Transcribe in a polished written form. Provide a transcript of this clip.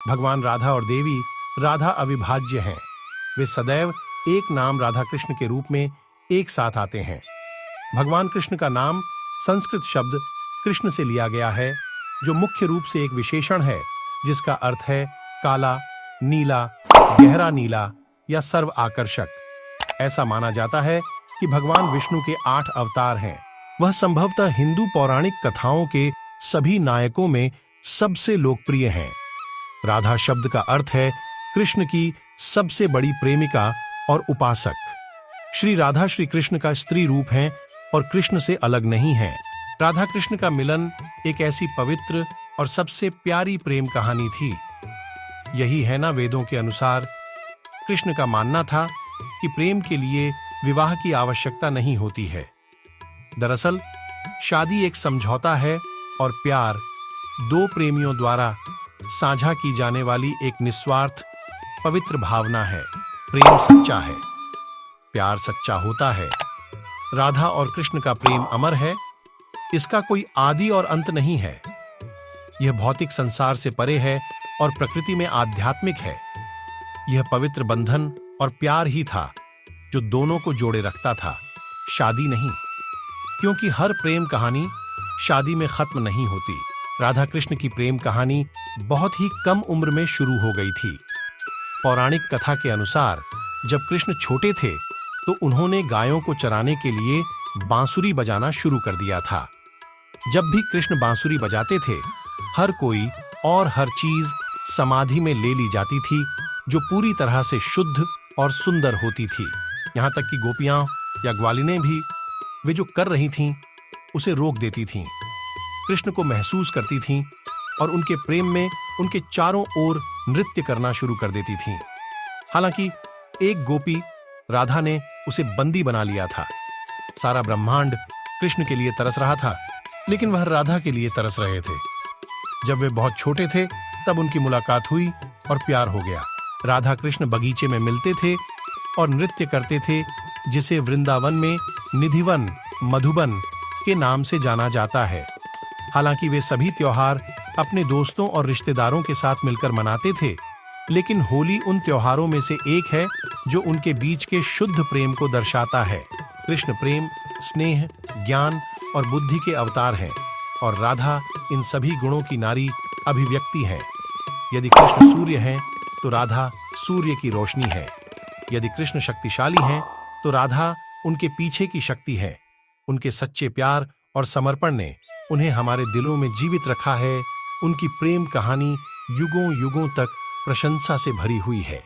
भगवान राधा और देवी राधा अविभाज्य हैं। वे सदैव एक नाम राधा कृष्ण के रूप में एक साथ आते हैं। भगवान कृष्ण का नाम संस्कृत शब्द कृष्ण से लिया गया है, जो मुख्य रूप से एक विशेषण है जिसका अर्थ है काला, नीला, गहरा नीला या सर्व आकर्षक। ऐसा माना जाता है कि भगवान विष्णु के 8 अवतार हैं। वह संभवतः हिंदू पौराणिक कथाओं के सभी नायकों में सबसे लोकप्रिय हैं। राधा शब्द का अर्थ है कृष्ण की सबसे बड़ी प्रेमिका और उपासक। श्री राधा श्री कृष्ण का स्त्री रूप हैं और कृष्ण से अलग नहीं हैं। राधा कृष्ण का मिलन एक ऐसी पवित्र और सबसे प्यारी प्रेम कहानी थी। यही है ना वेदों के अनुसार कृष्ण का मानना था कि प्रेम के लिए विवाह की आवश्यकता नहीं होती है। दरअसल शादी एक समझौता है और प्यार दो प्रेमियों द्वारा साझा की जाने वाली एक निस्वार्थ पवित्र भावना है। प्रेम सच्चा है, प्यार सच्चा होता है। राधा और कृष्ण का प्रेम अमर है। इसका कोई आदि और अंत नहीं है। यह भौतिक संसार से परे है और प्रकृति में आध्यात्मिक है। यह पवित्र बंधन और प्यार ही था जो दोनों को जोड़े रखता था, शादी नहीं। क्योंकि हर प्रेम कहानी शादी में खत्म नहीं होती। राधा कृष्ण की प्रेम कहानी बहुत ही कम उम्र में शुरू हो गई थी। पौराणिक कथा के अनुसार जब कृष्ण छोटे थे तो उन्होंने गायों को चराने के लिए बांसुरी बजाना शुरू कर दिया था। जब भी कृष्ण बांसुरी बजाते थे, हर कोई और हर चीज समाधि में ले ली जाती थी, जो पूरी तरह से शुद्ध और सुंदर होती थी। यहां तक कि गोपियां या ग्वालिनें भी वे जो कर रही थीं उसे रोक देती थीं, कृष्ण को महसूस करती थीं और उनके प्रेम में उनके चारों ओर नृत्य करना शुरू कर देती थीं। हालांकि एक गोपी राधा ने उसे बंदी बना लिया था। सारा ब्रह्मांड कृष्ण के लिए तरस रहा था, लेकिन वह राधा के लिए तरस रहे थे। जब वे बहुत छोटे थे तब उनकी मुलाकात हुई और प्यार हो गया। राधा कृष्ण बगीचे में मिलते थे और नृत्य करते थे, जिसे वृंदावन में निधिवन, मधुबन के नाम से जाना जाता है। हालांकि वे सभी त्योहार अपने दोस्तों और रिश्तेदारों के साथ मिलकर मनाते थे, लेकिन होली उन त्योहारों में से एक है जो उनके बीच के शुद्ध प्रेम को दर्शाता है। कृष्ण प्रेम, स्नेह, ज्ञान और बुद्धि के अवतार हैं और राधा इन सभी गुणों की नारी अभिव्यक्ति है। यदि कृष्ण सूर्य हैं तो राधा सूर्य की रोशनी है। यदि कृष्ण शक्तिशाली हैं तो राधा उनके पीछे की शक्ति है। उनके सच्चे प्यार और समर्पण ने उन्हें हमारे दिलों में जीवित रखा है। उनकी प्रेम कहानी युगों युगों तक प्रशंसा से भरी हुई है।